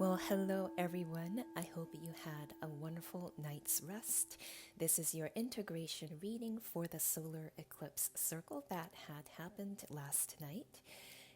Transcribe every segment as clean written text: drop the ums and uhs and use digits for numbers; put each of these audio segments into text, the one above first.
Well, hello everyone. I hope you had a wonderful night's rest. This is your integration reading for the solar eclipse circle that had happened last night.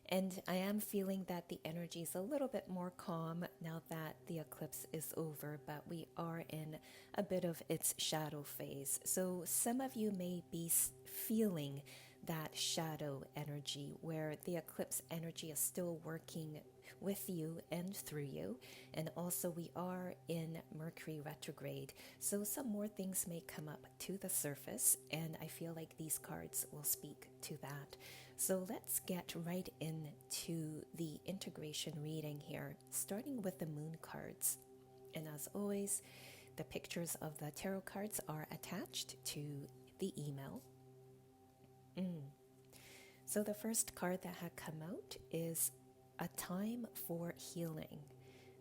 And I am feeling that the energy is a little bit more calm now that the eclipse is over, but we are in a bit of its shadow phase. So some of you may be feeling that shadow energy where the eclipse energy is still working with you and through you. And also, we are in Mercury retrograde, so some more things may come up to the surface, and I feel like these cards will speak to that. So let's get right into the integration reading here, starting with the moon cards. And as always, the pictures of the tarot cards are attached to the email. So the first card that had come out is a time for healing.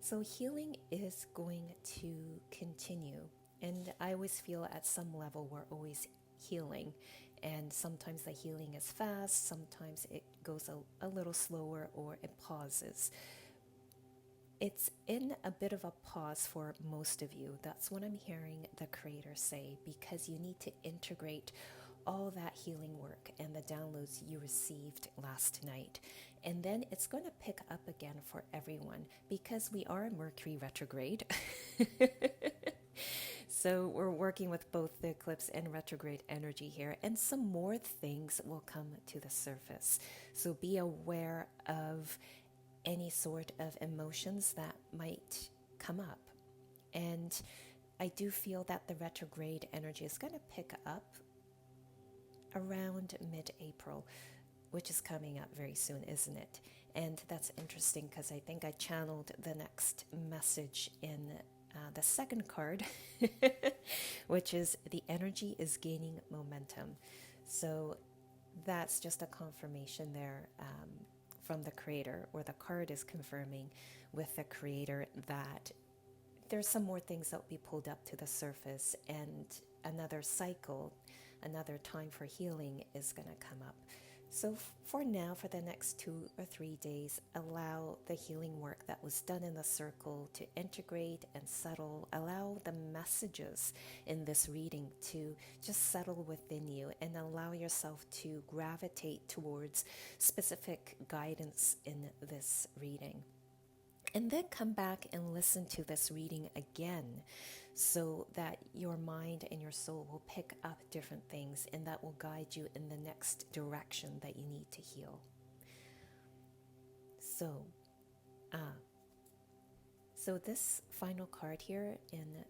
So healing is going to continue. And I always feel at some level we're always healing. And sometimes the healing is fast, sometimes it goes a little slower or it pauses. It's in a bit of a pause for most of you. That's what I'm hearing the creator say, because you need to integrate all that healing work and the downloads you received last night. And then it's going to pick up again for everyone because we are in Mercury retrograde. So we're working with both the eclipse and retrograde energy here, and some more things will come to the surface. So be aware of any sort of emotions that might come up. And I do feel that the retrograde energy is going to pick up around mid-April, which is coming up very soon, isn't it? And that's interesting because I think I channeled the next message in the second card, which is the energy is gaining momentum. So that's just a confirmation there from the creator, or the card is confirming with the creator that there's some more things that will be pulled up to the surface, and another cycle, another time for healing is going to come up. So for now, for the next 2 or 3 days, allow the healing work that was done in the circle to integrate and settle. Allow the messages in this reading to just settle within you, and allow yourself to gravitate towards specific guidance in this reading. And then come back and listen to this reading again so that your mind and your soul will pick up different things, and that will guide you in the next direction that you need to heal. So this final card here in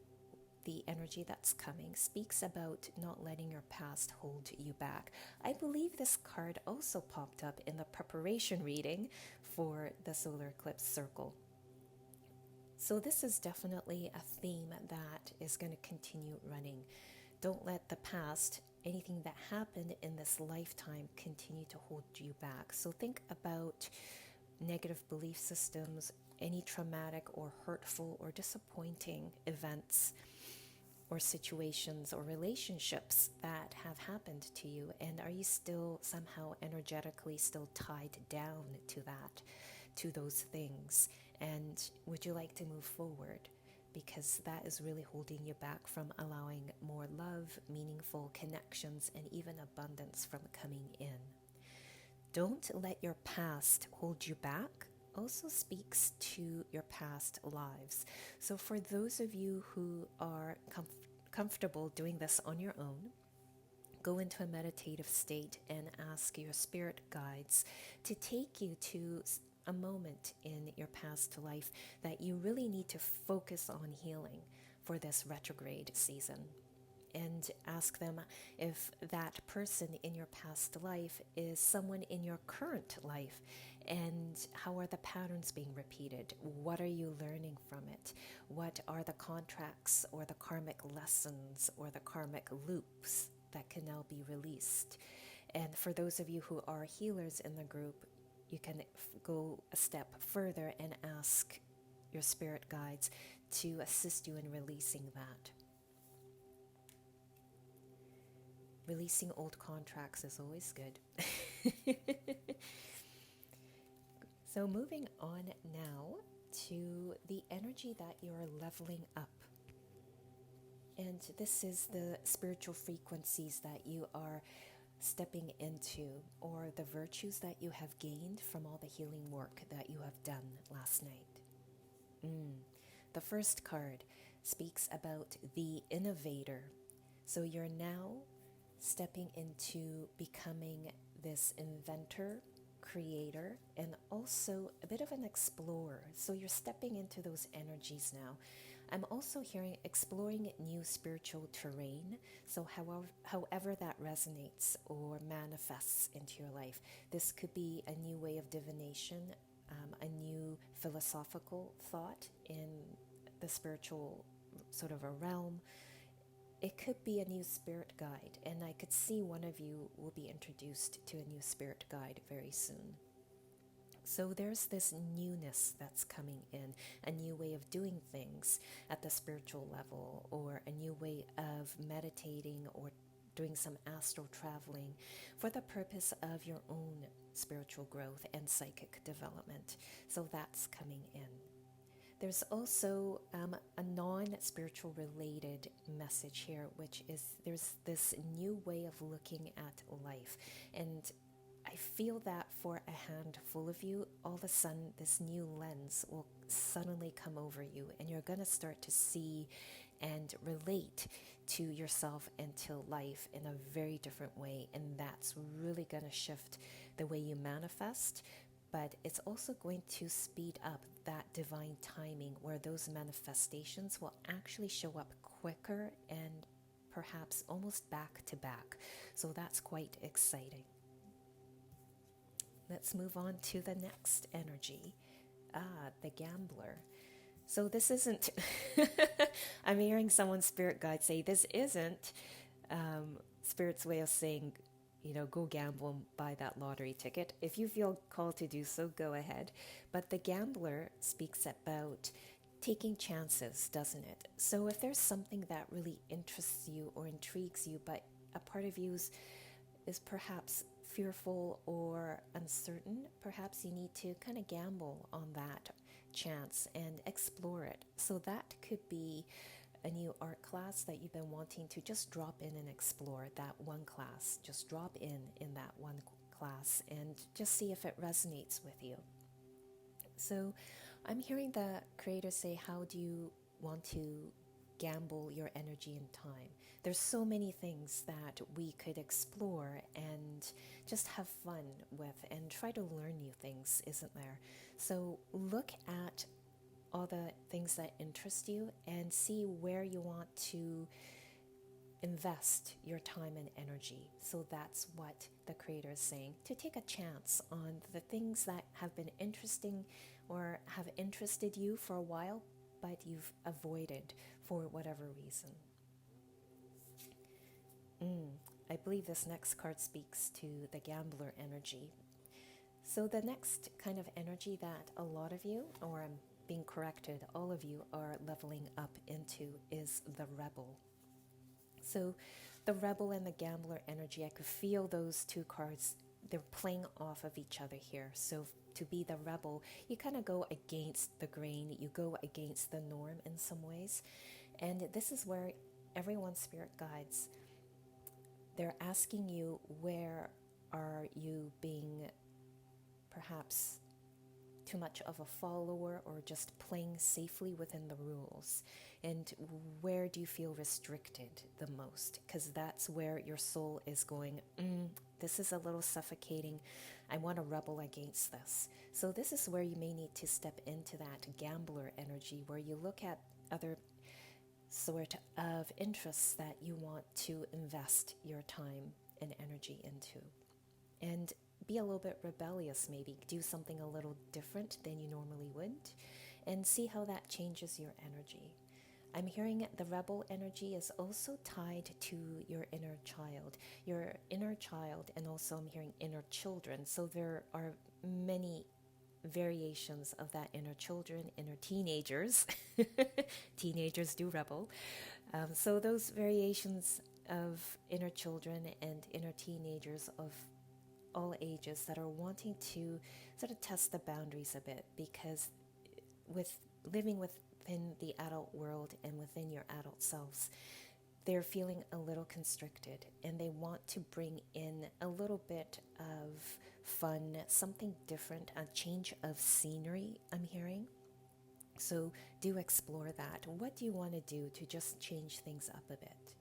the energy that's coming speaks about not letting your past hold you back. I believe this card also popped up in the preparation reading for the solar eclipse circle. So this is definitely a theme that is going to continue running. Don't let the past, anything that happened in this lifetime, continue to hold you back. So think about negative belief systems, any traumatic or hurtful or disappointing events or situations or relationships that have happened to you, and are you still somehow energetically still tied down to that, to those things? And would you like to move forward? Because that is really holding you back from allowing more love, meaningful connections, and even abundance from coming in. Don't let your past hold you back also speaks to your past lives. So for those of you who are comfortable doing this on your own, go into a meditative state and ask your spirit guides to take you to a moment in your past life that you really need to focus on healing for this retrograde season. And ask them if that person in your past life is someone in your current life, and how are the patterns being repeated? What are you learning from it? What are the contracts or the karmic lessons or the karmic loops that can now be released? And for those of you who are healers in the group, you can go a step further and ask your spirit guides to assist you in releasing that. Releasing old contracts is always good. So moving on now to the energy that you're leveling up. And this is the spiritual frequencies that you are stepping into, or the virtues that you have gained from all the healing work that you have done last night. The first card speaks about the innovator. So you're now stepping into becoming this inventor, creator, and also a bit of an explorer. So you're stepping into those energies now. I'm also hearing exploring new spiritual terrain. So however that resonates or manifests into your life. This could be a new way of divination, a new philosophical thought in the spiritual sort of a realm. It could be a new spirit guide, and I could see one of you will be introduced to a new spirit guide very soon. So there's this newness that's coming in, a new way of doing things at the spiritual level, or a new way of meditating or doing some astral traveling for the purpose of your own spiritual growth and psychic development. So that's coming in. There's also a non-spiritual related message here, which is there's this new way of looking at life. And I feel that for a handful of you, all of a sudden this new lens will suddenly come over you, and you're going to start to see and relate to yourself and to life in a very different way. And that's really going to shift the way you manifest. But it's also going to speed up that divine timing where those manifestations will actually show up quicker and perhaps almost back to back. So that's quite exciting. Let's move on to the next energy, the gambler. So this isn't, I'm hearing someone's spirit guide say this isn't Spirit's way of saying, go gamble and buy that lottery ticket. If you feel called to do so, go ahead. But the gambler speaks about taking chances, doesn't it? So if there's something that really interests you or intrigues you, but a part of you is perhaps fearful or uncertain, perhaps you need to kind of gamble on that chance and explore it. So that could be a new art class that you've been wanting to just drop in and explore. That one class, just drop in that one class and just see if it resonates with you. So I'm hearing the creator say, how do you want to gamble your energy and time? There's so many things that we could explore and just have fun with and try to learn new things, isn't there? So look at all the things that interest you and see where you want to invest your time and energy. So that's what the creator is saying, to take a chance on the things that have been interesting or have interested you for a while, but you've avoided for whatever reason. I believe this next card speaks to the gambler energy. So the next kind of energy that a lot of you, or I'm being corrected, all of you are leveling up into is the rebel. So the rebel and the gambler energy, I could feel those two cards, they're playing off of each other here. So to be the rebel, you kind of go against the grain, you go against the norm in some ways. And this is where everyone's spirit guides, they're asking you, where are you being perhaps too much of a follower or just playing safely within the rules? And where do you feel restricted the most? Because that's where your soul is going, this is a little suffocating. I want to rebel against this. So this is where you may need to step into that gambler energy, where you look at other sort of interests that you want to invest your time and energy into. And be a little bit rebellious, maybe do something a little different than you normally would, and see how that changes your energy. I'm hearing the rebel energy is also tied to your inner child, and also I'm hearing inner children. So there are many variations of that inner children, inner teenagers. Teenagers do rebel. So those variations of inner children and inner teenagers of all ages that are wanting to sort of test the boundaries a bit, because with living within the adult world and within your adult selves, they're feeling a little constricted and they want to bring in a little bit of fun, something different, a change of scenery, I'm hearing. So do explore that. What do you want to do to just change things up a bit?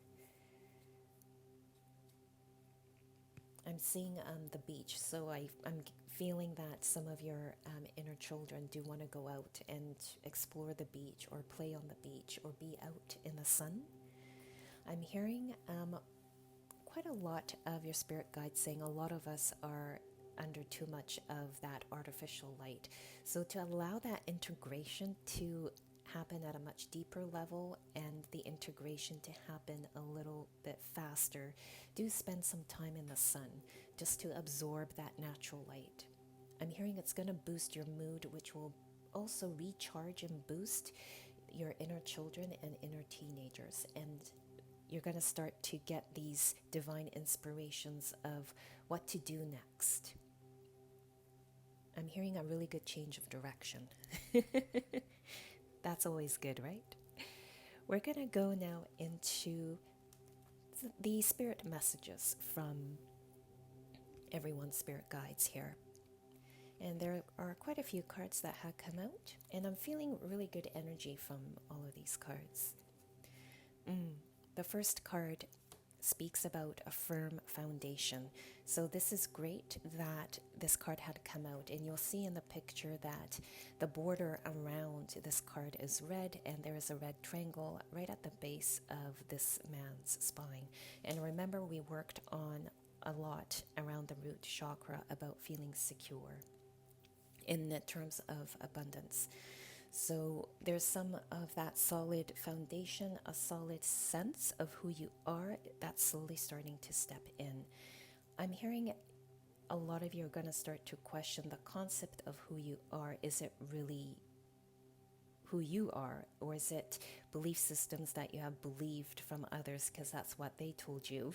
I'm seeing the beach, so I'm feeling that some of your inner children do want to go out and explore the beach or play on the beach or be out in the sun. I'm hearing quite a lot of your spirit guides saying a lot of us are under too much of that artificial light. So to allow that integration to happen at a much deeper level and the integration to happen a little bit faster, do spend some time in the sun just to absorb that natural light. I'm hearing it's going to boost your mood, which will also recharge and boost your inner children and inner teenagers. And you're going to start to get these divine inspirations of what to do next. I'm hearing a really good change of direction. That's always good, right? We're going to go now into the spirit messages from everyone's spirit guides here. And there are quite a few cards that have come out, and I'm feeling really good energy from all of these cards. The first card speaks about a firm foundation. So this is great that this card had come out, and you'll see in the picture that the border around this card is red, and there is a red triangle right at the base of this man's spine. And remember, we worked on a lot around the root chakra about feeling secure in terms of abundance. So there's some of that solid foundation, a solid sense of who you are that's slowly starting to step in. I'm hearing a lot of you are going to start to question the concept of who you are. Is it really who you are, or is it belief systems that you have believed from others because that's what they told you?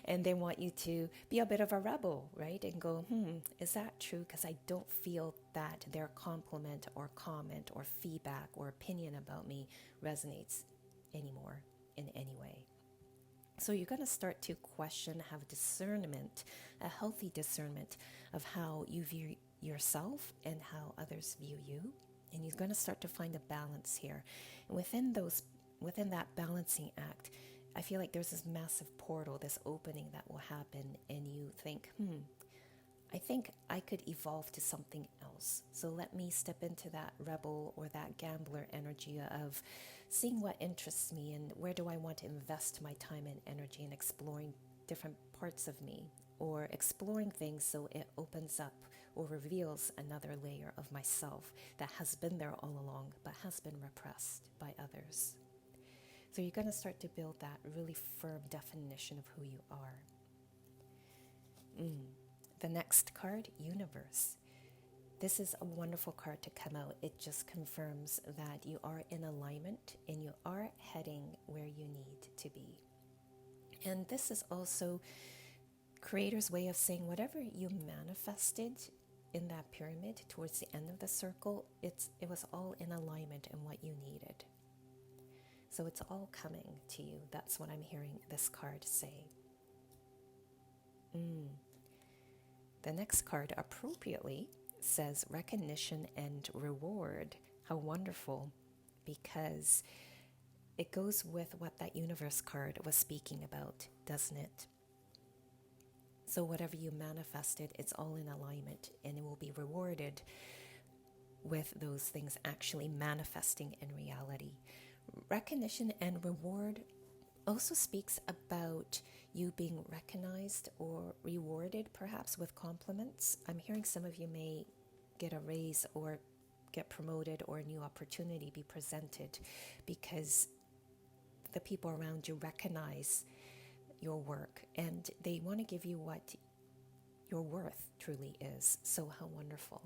And they want you to be a bit of a rebel, right? And go, is that true? Because I don't feel that their compliment or comment or feedback or opinion about me resonates anymore in any way. So you're going to start to question, have discernment, a healthy discernment of how you view yourself and how others view you. And you're going to start to find a balance here. And within that balancing act, I feel like there's this massive portal, this opening that will happen, and you think, I think I could evolve to something else. So let me step into that rebel or that gambler energy of seeing what interests me and where do I want to invest my time and energy in exploring different parts of me, or exploring things so it opens up or reveals another layer of myself that has been there all along but has been repressed by others. So you're going to start to build that really firm definition of who you are. The next card, Universe. This is a wonderful card to come out. It just confirms that you are in alignment and you are heading where you need to be. And this is also Creator's way of saying whatever you manifested in that pyramid towards the end of the circle, it was all in alignment in what you needed. So it's all coming to you. That's what I'm hearing this card say. The next card appropriately says recognition and reward. How wonderful, because it goes with what that universe card was speaking about, doesn't it? So whatever you manifested, it's all in alignment, and it will be rewarded with those things actually manifesting in reality. Recognition and reward also speaks about you being recognized or rewarded, perhaps with compliments. I'm hearing some of you may get a raise or get promoted or a new opportunity be presented because the people around you recognize your work and they want to give you what your worth truly is. So how wonderful.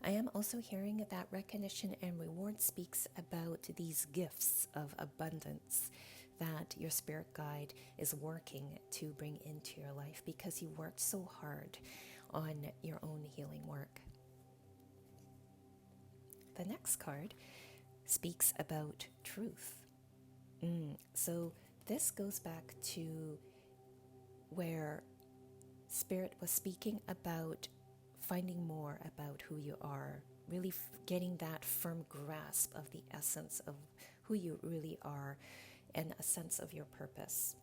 I am also hearing that recognition and reward speaks about these gifts of abundance that your spirit guide is working to bring into your life because you worked so hard on your own healing work. the next card speaks about truth. So this goes back to where Spirit was speaking about finding more about who you are, really getting that firm grasp of the essence of who you really are and a sense of your purpose.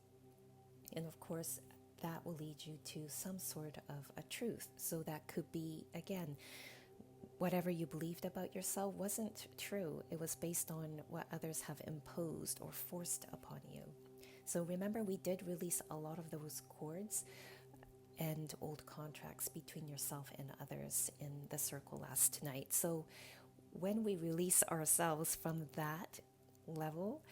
And of course, that will lead you to some sort of a truth. So that could be, again, whatever you believed about yourself wasn't true. It was based on what others have imposed or forced upon you. So remember, we did release a lot of those cords and old contracts between yourself and others in the circle last night. So when we release ourselves from that level,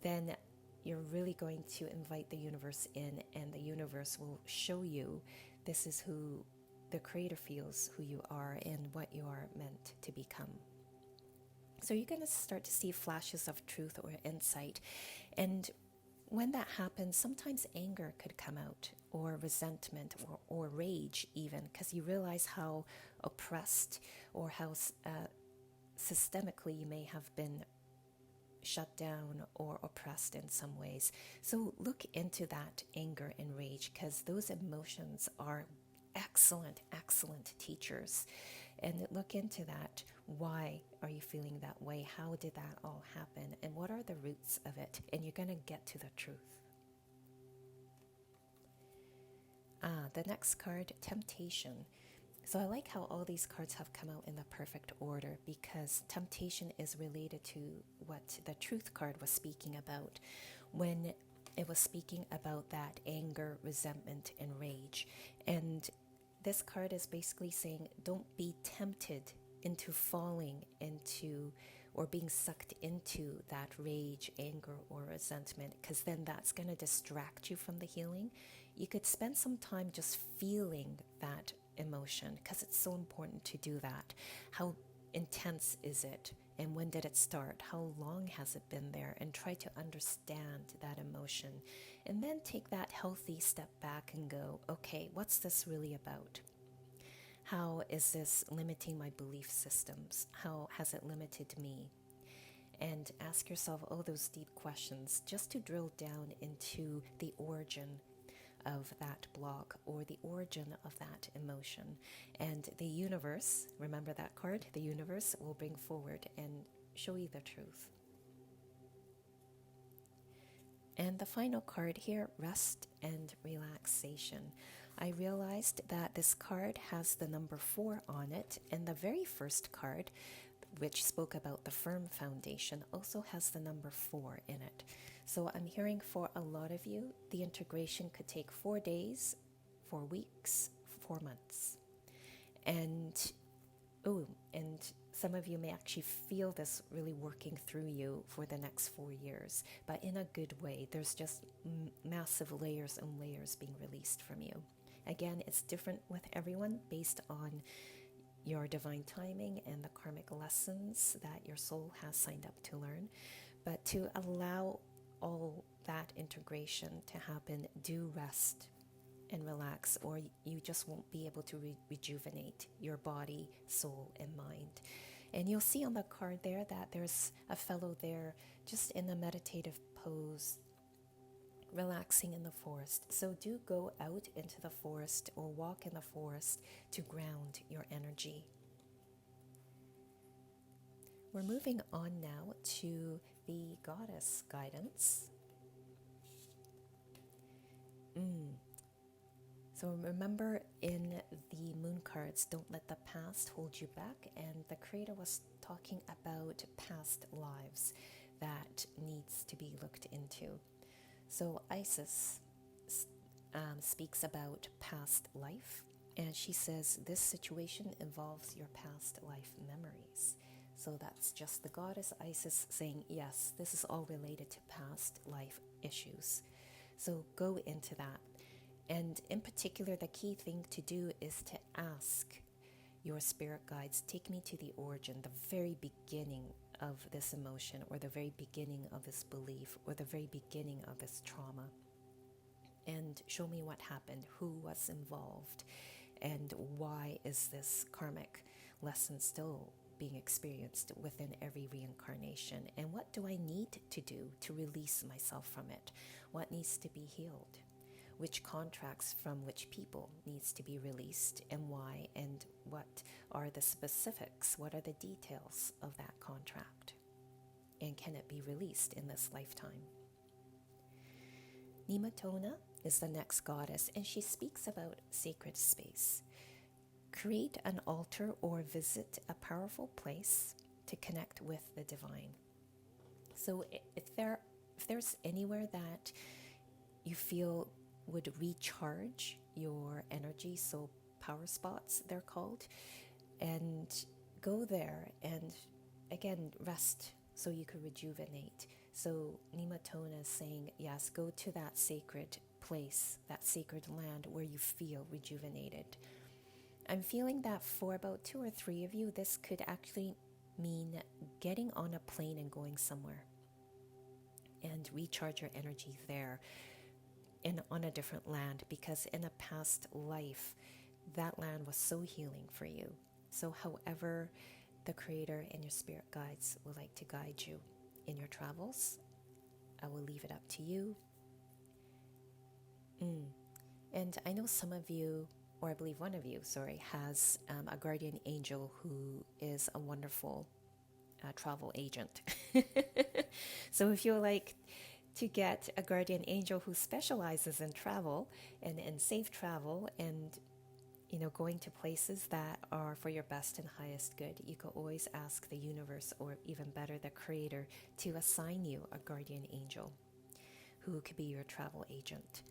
then you're really going to invite the universe in, and the universe will show you this is who the creator feels who you are and what you are meant to become. So you're going to start to see flashes of truth or insight. And when that happens, sometimes anger could come out, or resentment, or rage even, because you realize how oppressed or how systemically you may have been shut down or oppressed in some ways. So look into that anger and rage, because those emotions are excellent teachers. And look into that. Why are you feeling that way? How did that all happen? And what are the roots of it? And you're going to get to the truth. The next card, temptation. So I like how all these cards have come out in the perfect order, because temptation is related to what the truth card was speaking about when it was speaking about that anger, resentment, and rage. And this card is basically saying, don't be tempted into falling into or being sucked into that rage, anger, or resentment, because then that's going to distract you from the healing. You could spend some time just feeling that emotion, because it's so important to do that. How intense is it? And when did it start? How long has it been there? And try to understand that emotion. And then take that healthy step back and go, okay, what's this really about? How is this limiting my belief systems? How has it limited me? And ask yourself all those deep questions just to drill down into the origin of that block or the origin of that emotion. And the universe, remember that card, the universe will bring forward and show you the truth. And the final card here, rest and relaxation. I realized that this card has the number 4 on it, and the very first card, which spoke about the firm foundation, also has the number 4 in it. So I'm hearing for a lot of you, the integration could take 4 days, 4 weeks, 4 months. And some of you may actually feel this really working through you for the next 4 years, but in a good way. There's just massive layers and layers being released from you. Again, it's different with everyone based on your divine timing and the karmic lessons that your soul has signed up to learn. But to allow all that integration to happen, do rest and relax, or you just won't be able to rejuvenate your body, soul, and mind. And you'll see on the card there that there's a fellow there just in a meditative pose, relaxing in the forest. So do go out into the forest or walk in the forest to ground your energy. We're moving on now to the goddess guidance. So remember, in the moon cards, don't let the past hold you back. And the creator was talking about past lives that needs to be looked into. So Isis speaks about past life, and she says this situation involves your past life memories. So that's just the goddess Isis saying, yes, this is all related to past life issues. So go into that. And in particular, the key thing to do is to ask your spirit guides, take me to the origin, the very beginning of this emotion, or the very beginning of this belief, or the very beginning of this trauma. And show me what happened, who was involved, and why is this karmic lesson still being experienced within every reincarnation. And what do I need to do to release myself from it? What needs to be healed? Which contracts from which people needs to be released, and why, and what are the specifics? What are the details of that contract? And can it be released in this lifetime? Nematona is the next goddess, and she speaks about sacred space. Create an altar or visit a powerful place to connect with the divine. So if there's anywhere that you feel would recharge your energy, so power spots they're called, and go there and again rest so you could rejuvenate. So Nematona is saying, yes, go to that sacred place, that sacred land where you feel rejuvenated. I'm feeling that for about 2 or 3 of you, this could actually mean getting on a plane and going somewhere and recharge your energy there on a different land, because in a past life, that land was so healing for you. So however the Creator and your spirit guides would like to guide you in your travels, I will leave it up to you. And I know some of you, or I believe one of you, has a guardian angel who is a wonderful travel agent. So if you like to get a guardian angel who specializes in travel and in safe travel and going to places that are for your best and highest good, you could always ask the universe, or even better, the Creator, to assign you a guardian angel who could be your travel agent.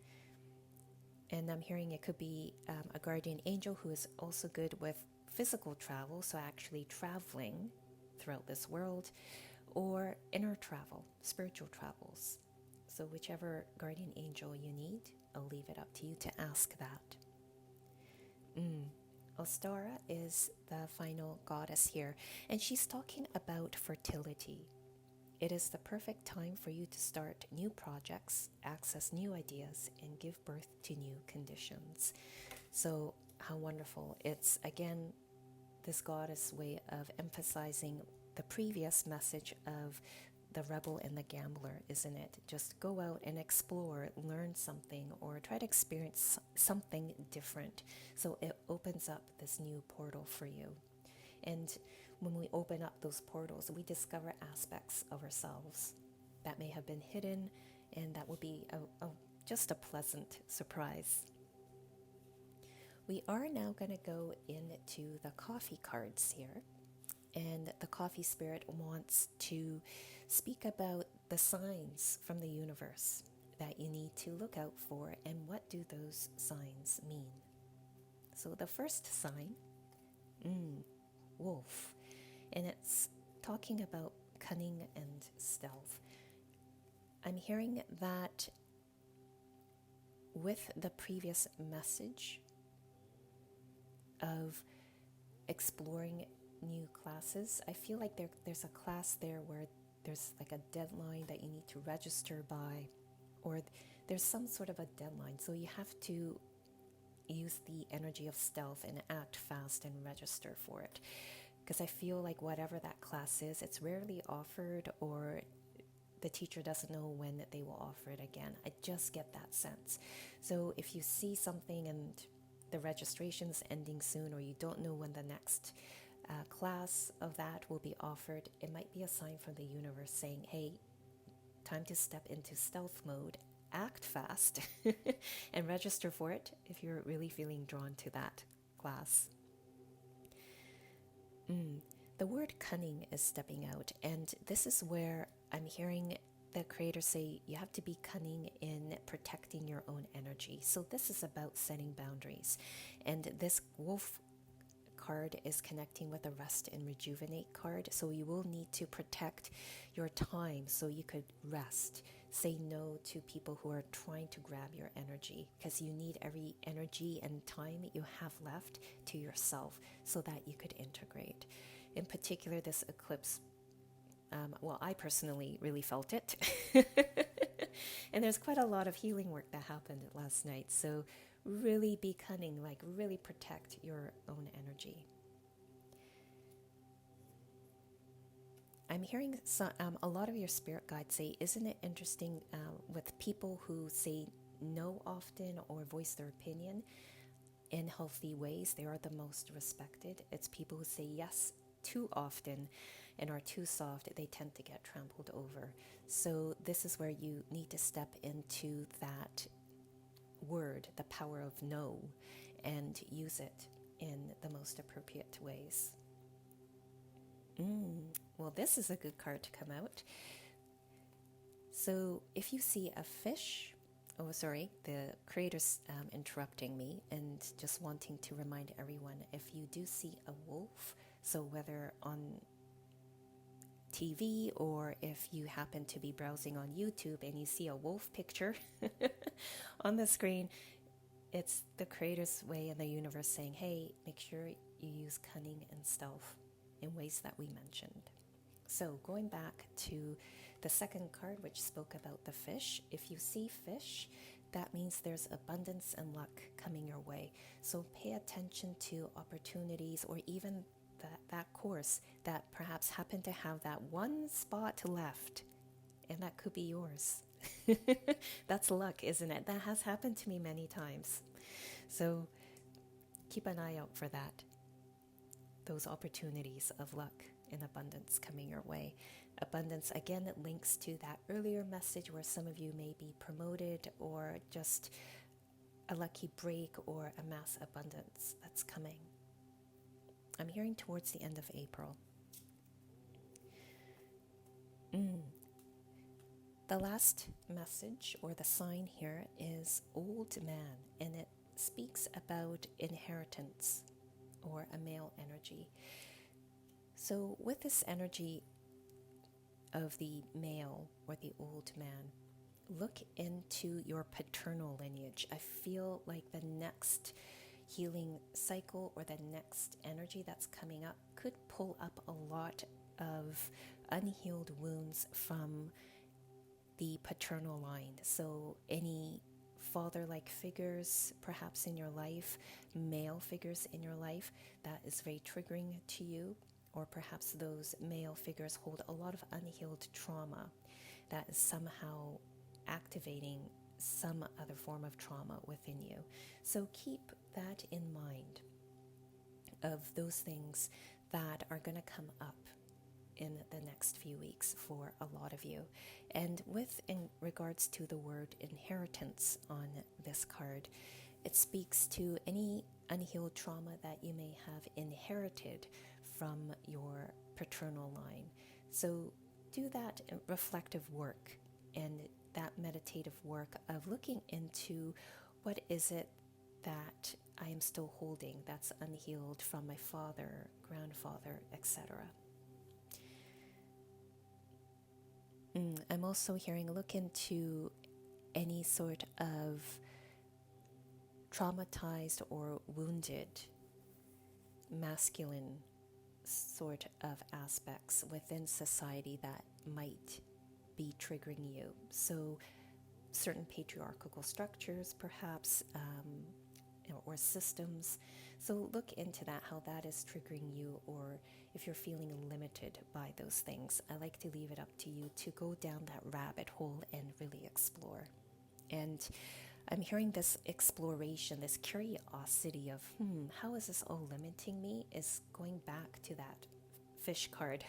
And I'm hearing it could be a guardian angel who is also good with physical travel, so actually traveling throughout this world, or inner travel, spiritual travels. So whichever guardian angel you need, I'll leave it up to you to ask that. Ostara is the final goddess here, and she's talking about fertility. It is the perfect time for you to start new projects, access new ideas, and give birth to new conditions. So how wonderful. It's, again, this goddess way of emphasizing the previous message of the rebel and the gambler, isn't it? Just go out and explore, learn something, or try to experience something different. So it opens up this new portal for you. And when we open up those portals, we discover aspects of ourselves that may have been hidden, and that will be just a pleasant surprise. We are now going to go into the coffee cards here. And the coffee spirit wants to speak about the signs from the universe that you need to look out for, and what do those signs mean. So the first sign, wolf, and it's talking about cunning and stealth. I'm hearing that with the previous message of exploring new classes, I feel like there's a class there where there's like a deadline that you need to register by, or there's some sort of a deadline, so you have to use the energy of stealth and act fast and register for it, because I feel like whatever that class is, it's rarely offered, or the teacher doesn't know when they will offer it again. I just get that sense. So if you see something and the registration's ending soon, or you don't know when the next class of that will be offered, it might be a sign from the universe saying, hey, time to step into stealth mode, act fast, and register for it if you're really feeling drawn to that class. The word cunning is stepping out, and this is where I'm hearing the Creator say you have to be cunning in protecting your own energy. So this is about setting boundaries, and this wolf card is connecting with the rest and rejuvenate card. So you will need to protect your time so you could rest. Say no to people who are trying to grab your energy, because you need every energy and time you have left to yourself so that you could integrate. In particular, this eclipse, I personally really felt it. And there's quite a lot of healing work that happened last night. So really be cunning, like really protect your own energy. I'm hearing a lot of your spirit guides say, isn't it interesting with people who say no often or voice their opinion in healthy ways, they are the most respected. It's people who say yes too often and are too soft, they tend to get trampled over. So this is where you need to step into that word, the power of no, and use it in the most appropriate ways. Well, this is a good card to come out. So if you see a fish, oh, sorry, the creator's interrupting me and just wanting to remind everyone, if you do see a wolf, so whether on TV or if you happen to be browsing on YouTube and you see a wolf picture on the screen, it's the creator's way in the universe saying, hey, make sure you use cunning and stealth in ways that we mentioned. So going back to the second card, which spoke about the fish, if you see fish, that means there's abundance and luck coming your way. So pay attention to opportunities, or even that course that perhaps happened to have that one spot left, and that could be yours. That's luck, isn't it? That has happened to me many times. So keep an eye out for that. Those opportunities of luck and abundance coming your way. Abundance, again, it links to that earlier message where some of you may be promoted, or just a lucky break, or a mass abundance that's coming. I'm hearing towards the end of April. The last message or the sign here is Old Man, and it speaks about inheritance or a male energy. So with this energy of the male or the old man, look into your paternal lineage. I feel like the next healing cycle or the next energy that's coming up could pull up a lot of unhealed wounds from the paternal line. So any father-like figures perhaps in your life, male figures in your life, that is very triggering to you, or perhaps those male figures hold a lot of unhealed trauma that is somehow activating some other form of trauma within you. So keep that in mind, of those things that are going to come up in the next few weeks for a lot of you. And in regards to the word inheritance on this card, it speaks to any unhealed trauma that you may have inherited from your paternal line. So do that reflective work and that meditative work of looking into what is it that I am still holding that's unhealed from my father, grandfather, etc. I'm also hearing look into any sort of traumatized or wounded masculine sort of aspects within society that might be triggering you. So certain patriarchal structures perhaps, or systems. So look into that, how that is triggering you, or if you're feeling limited by those things. I like to leave it up to you to go down that rabbit hole and really explore. And I'm hearing this exploration, this curiosity of, how is this all limiting me, is going back to that fish card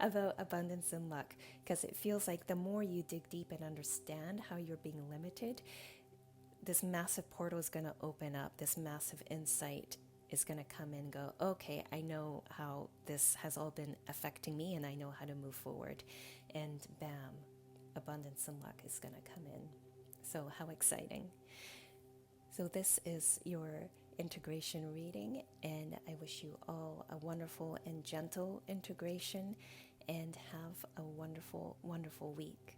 about abundance and luck, because it feels like the more you dig deep and understand how you're being limited, this massive portal is going to open up, this massive insight is going to come in and go, okay, I know how this has all been affecting me and I know how to move forward. And bam, abundance and luck is going to come in. So how exciting. So this is your integration reading, and I wish you all a wonderful and gentle integration, and have a wonderful, wonderful week.